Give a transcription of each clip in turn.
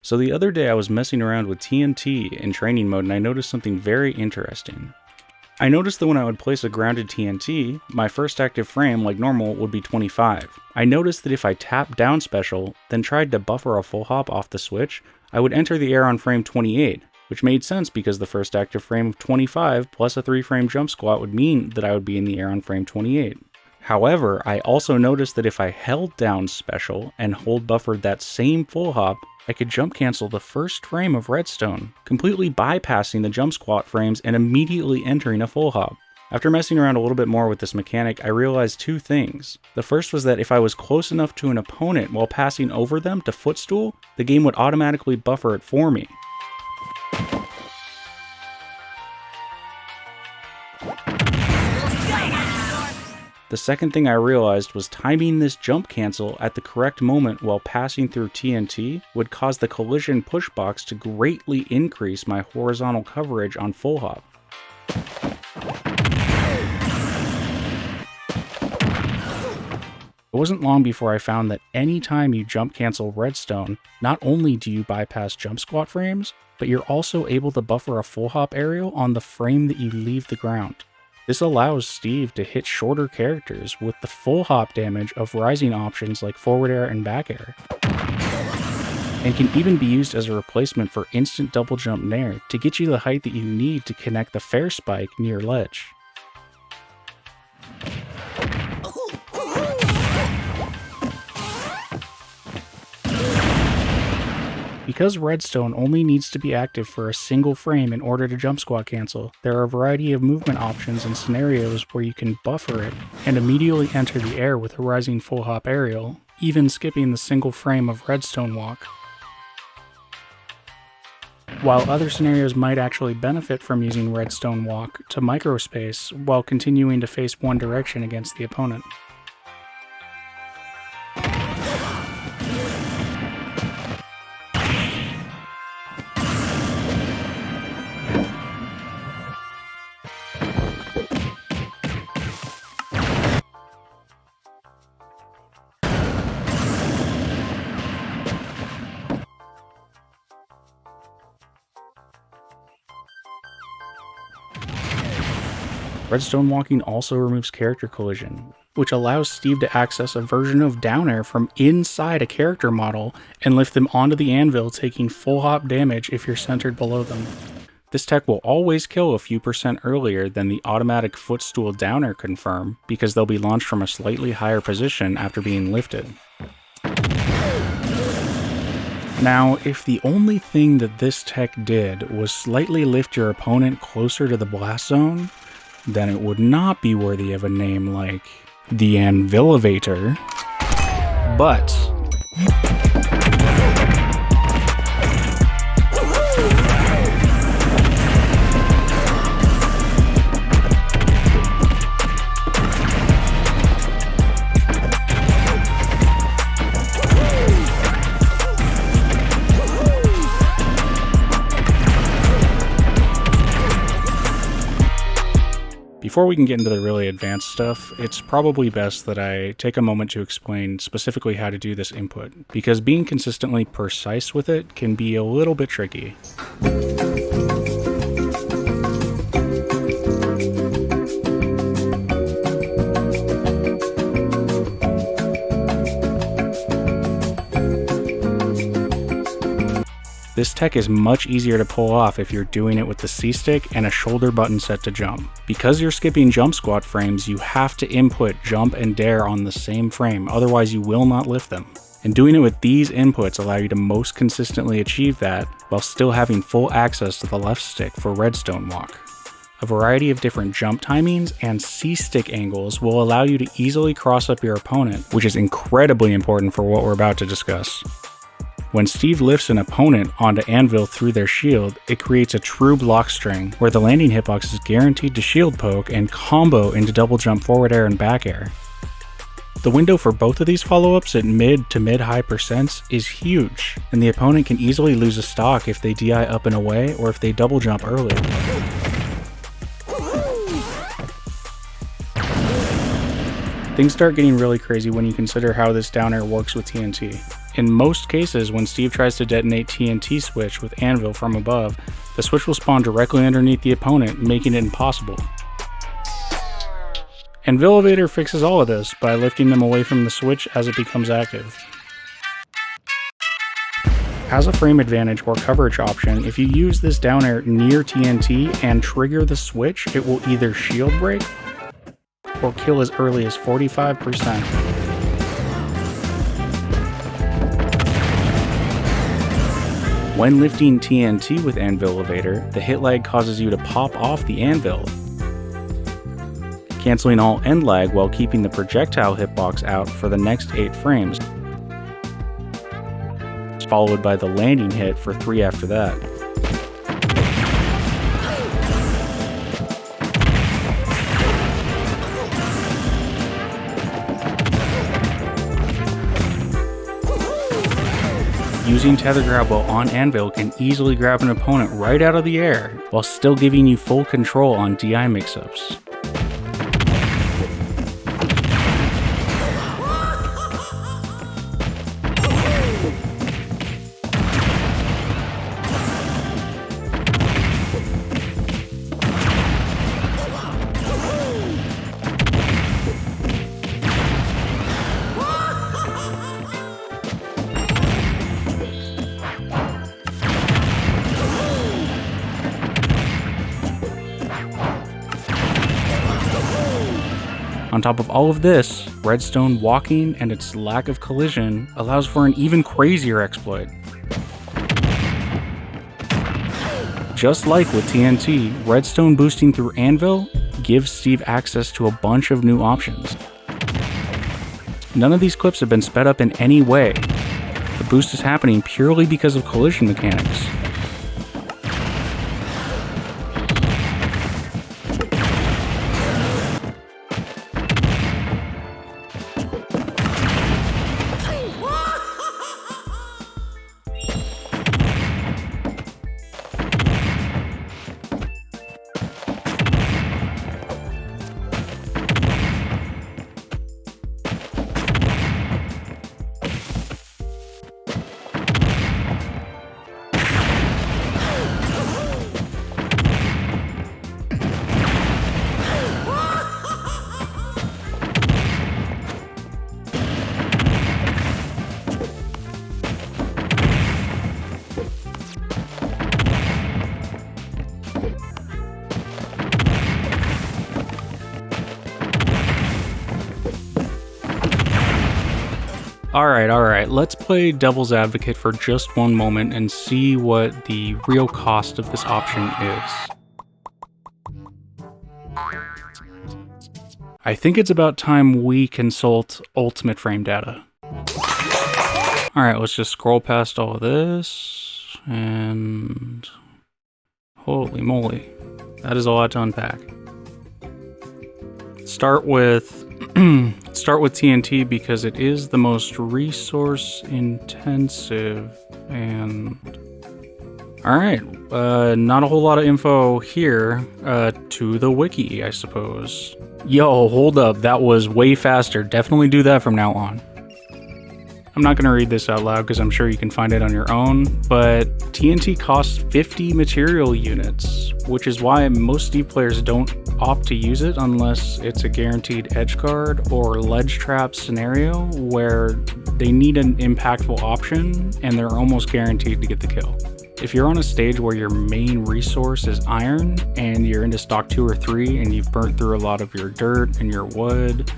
So the other day I was messing around with TNT in training mode and I noticed something very interesting. I noticed that when I would place a grounded TNT, my first active frame, like normal, would be 25. I noticed that if I tapped down special, then tried to buffer a full hop off the switch, I would enter the air on frame 28, which made sense because the first active frame of 25 plus a 3-frame jump squat would mean that I would be in the air on frame 28. However, I also noticed that if I held down special and hold buffered that same full hop, I could jump cancel the first frame of redstone, completely bypassing the jump squat frames and immediately entering a full hop. After messing around a little bit more with this mechanic, I realized two things. The first was that if I was close enough to an opponent while passing over them to footstool, the game would automatically buffer it for me. The second thing I realized was timing this jump cancel at the correct moment while passing through TNT would cause the collision push box to greatly increase my horizontal coverage on full hop. It wasn't long before I found that anytime you jump cancel redstone, not only do you bypass jump squat frames, but you're also able to buffer a full hop aerial on the frame that you leave the ground. This allows Steve to hit shorter characters with the full hop damage of rising options like forward air and back air, and can even be used as a replacement for instant double jump nair to get you the height that you need to connect the fair spike near ledge. Because redstone only needs to be active for a single frame in order to jump squat cancel, there are a variety of movement options and scenarios where you can buffer it and immediately enter the air with a rising full hop aerial, even skipping the single frame of redstone walk. While other scenarios might actually benefit from using redstone walk to microspace while continuing to face one direction against the opponent. Redstone walking also removes character collision, which allows Steve to access a version of down air from inside a character model and lift them onto the anvil, taking full hop damage if you're centered below them. This tech will always kill a few percent earlier than the automatic footstool down air confirm because they'll be launched from a slightly higher position after being lifted. Now, if the only thing that this tech did was slightly lift your opponent closer to the blast zone, then it would not be worthy of a name like the Anvilivator, but before we can get into the really advanced stuff, it's probably best that I take a moment to explain specifically how to do this input, because being consistently precise with it can be a little bit tricky. This tech is much easier to pull off if you're doing it with the C-stick and a shoulder button set to jump. Because you're skipping jump squat frames, you have to input jump and dare on the same frame, otherwise you will not lift them. And doing it with these inputs allow you to most consistently achieve that while still having full access to the left stick for redstone walk. A variety of different jump timings and C-stick angles will allow you to easily cross up your opponent, which is incredibly important for what we're about to discuss. When Steve lifts an opponent onto anvil through their shield, it creates a true block string, where the landing hitbox is guaranteed to shield poke and combo into double jump forward air and back air. The window for both of these follow-ups at mid to mid-high percents is huge, and the opponent can easily lose a stock if they DI up and away or if they double jump early. Things start getting really crazy when you consider how this down air works with TNT. In most cases, when Steve tries to detonate TNT switch with Anvil from above, the switch will spawn directly underneath the opponent, making it impossible. Anvilivator fixes all of this by lifting them away from the switch as it becomes active. As a frame advantage or coverage option, if you use this down air near TNT and trigger the switch, it will either shield break or kill as early as 45%. When lifting TNT with Anvilivator, the hit lag causes you to pop off the anvil, canceling all end lag while keeping the projectile hitbox out for the next 8 frames, followed by the landing hit for 3 after that. Using tether grab while on anvil can easily grab an opponent right out of the air, while still giving you full control on DI mix-ups. On top of all of this, redstone walking and its lack of collision allows for an even crazier exploit. Just like with TNT, redstone boosting through anvil gives Steve access to a bunch of new options. None of these clips have been sped up in any way. The boost is happening purely because of collision mechanics. Alright, let's play devil's advocate for just one moment and see what the real cost of this option is. I think it's about time we consult ultimate frame data. Alright, let's just scroll past all of this, and holy moly, that is a lot to unpack. Start with TNT because it is the most resource intensive, and alright, not a whole lot of info here, to the wiki, I suppose. Yo, hold up, that was way faster, definitely do that from now on. I'm not gonna read this out loud because I'm sure you can find it on your own, but TNT costs 50 material units, which is why most Steve players don't opt to use it unless it's a guaranteed edge guard or ledge trap scenario where they need an impactful option and they're almost guaranteed to get the kill. If you're on a stage where your main resource is iron and you're into stock 2 or 3 and you've burnt through a lot of your dirt and your wood,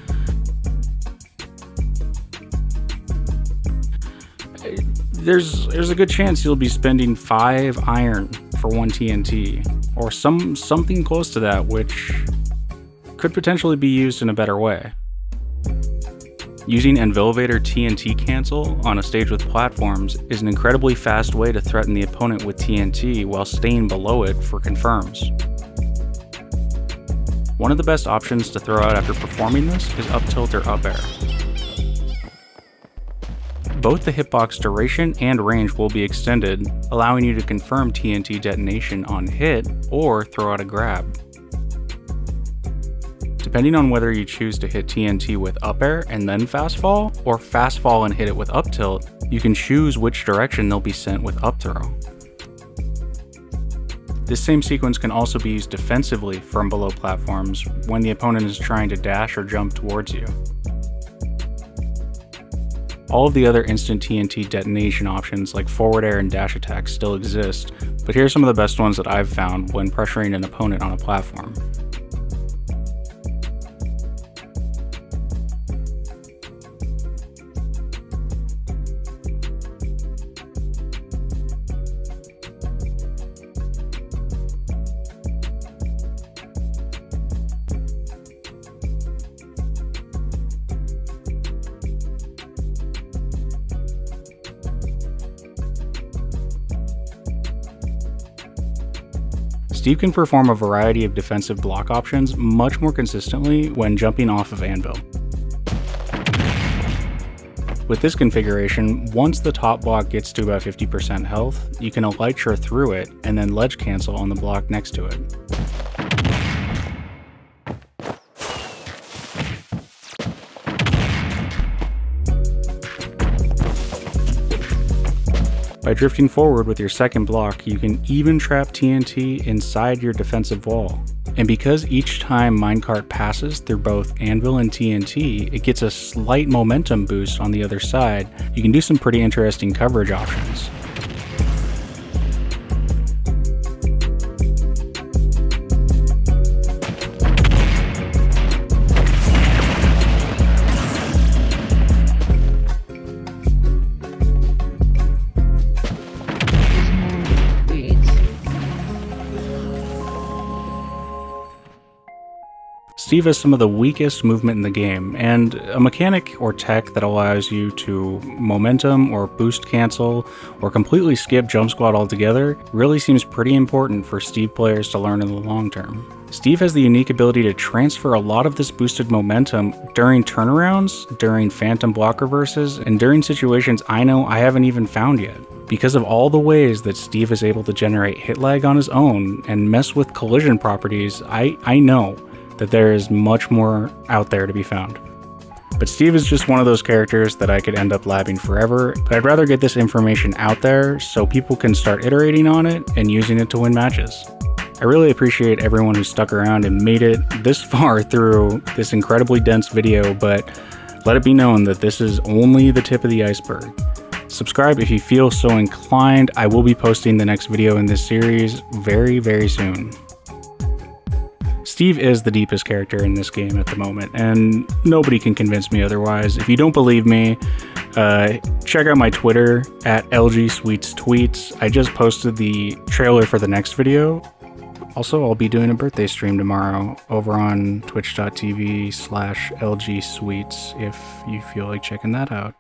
there's a good chance you'll be spending 5 iron for 1 TNT, or something close to that, which could potentially be used in a better way. Using Anvilivator TNT cancel on a stage with platforms is an incredibly fast way to threaten the opponent with TNT while staying below it for confirms. One of the best options to throw out after performing this is up tilt or up air. Both the hitbox duration and range will be extended, allowing you to confirm TNT detonation on hit or throw out a grab. To Depending on whether you choose to hit TNT with up air and then fast fall, or fast fall and hit it with up tilt, you can choose which direction they'll be sent with up throw. This same sequence can also be used defensively from below platforms when the opponent is trying to dash or jump towards you. All of the other instant TNT detonation options like forward air and dash attack still exist, but here are some of the best ones that I've found when pressuring an opponent on a platform. Steve can perform a variety of defensive block options much more consistently when jumping off of Anvil. With this configuration, once the top block gets to about 50% health, you can elytra through it and then ledge cancel on the block next to it. By drifting forward with your second block, you can even trap TNT inside your defensive wall. And because each time minecart passes through both Anvil and TNT, it gets a slight momentum boost on the other side, you can do some pretty interesting coverage options. Steve has some of the weakest movement in the game, and a mechanic or tech that allows you to momentum or boost cancel or completely skip jump squat altogether really seems pretty important for Steve players to learn in the long term. Steve has the unique ability to transfer a lot of this boosted momentum during turnarounds, during phantom block reverses, and during situations I know I haven't even found yet. Because of all the ways that Steve is able to generate hit lag on his own and mess with collision properties, I know that there is much more out there to be found. But Steve is just one of those characters that I could end up labbing forever, but I'd rather get this information out there so people can start iterating on it and using it to win matches. I really appreciate everyone who stuck around and made it this far through this incredibly dense video, but let it be known that this is only the tip of the iceberg. Subscribe if you feel so inclined. I will be posting the next video in this series very, very soon. Steve is the deepest character in this game at the moment, and nobody can convince me otherwise. If you don't believe me, check out my Twitter at LGSweetsTweets. I just posted the trailer for the next video. Also, I'll be doing a birthday stream tomorrow over on twitch.tv/LGSweets if you feel like checking that out.